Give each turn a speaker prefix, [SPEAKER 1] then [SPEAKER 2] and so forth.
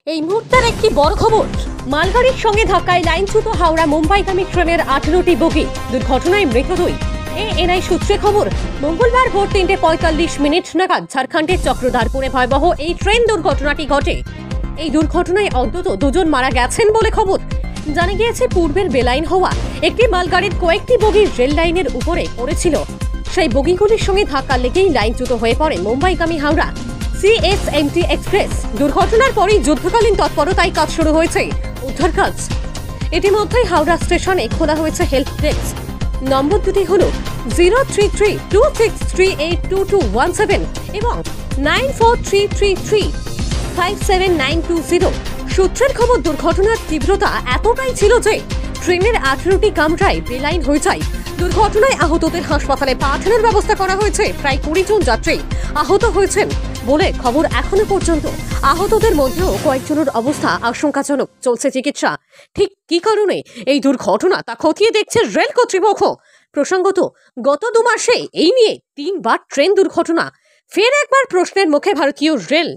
[SPEAKER 1] এই মুহূর্তের একটি বড় খবর, মালগাড়ির সঙ্গে ধাক্কায় লাইনচ্যুত হাওড়া মুম্বাইগামী ট্রেনের 18টি বগি, দুর্ঘটনায় মৃত 2। এএনআই সূত্রে খবর, মঙ্গলবার ভোর 3:45 নাগাদ ঝাড়খণ্ডের চক্রধারপুরে ভয়াবহ এই ট্রেন দুর্ঘটনাটি ঘটে। এই দুর্ঘটনায় অন্তত 2 জন মারা গেছেন বলে খবর। জানা গিয়েছে, পূর্বের বেলাইন হওয়া একটি মালগাড়ির কয়েকটি বগি রেল লাইনের উপরে পড়েছিল। সেই বগিগুলির সঙ্গে ধাক্কা লেগেই লাইনচ্যুত হয়ে পড়ে মুম্বাইগামী হাওড়া CSMT এক্সপ্রেস। দুর্ঘটনার পরই যুদ্ধকালীন তৎপরতায় কাজ শুরু হয়েছে উদ্ধার কাজ। ইতিমধ্যেই হাওড়া স্টেশনে খোলা হয়েছে হেল্প ডেস্ক। নম্বর দুটি হল 03326382217 এবং 9433357920। সূত্রের খবর, দুর্ঘটনার তীব্রতা এতটাই ছিল যে ট্রেনের 18টি কামরায় বেলাইন হয়ে যায়। দুর্ঘটনায় আহতদের হাসপাতালে পাঠানোর ব্যবস্থা করা হয়েছে। প্রায় 20 জন যাত্রী আহত হয়েছেন বলে খবর। এখনো পর্যন্ত আহতদের মধ্যেও কয়েকজনের অবস্থা আশঙ্কাজনক, চলছে চিকিৎসা। ঠিক কি কারণে এই দুর্ঘটনা তা খতিয়ে দেখছে রেল কর্তৃপক্ষ। প্রসঙ্গত, গত 2 মাসে এই নিয়ে 3বার ট্রেন দুর্ঘটনা। ফের একবার প্রশ্নের মুখে ভারতীয় রেল।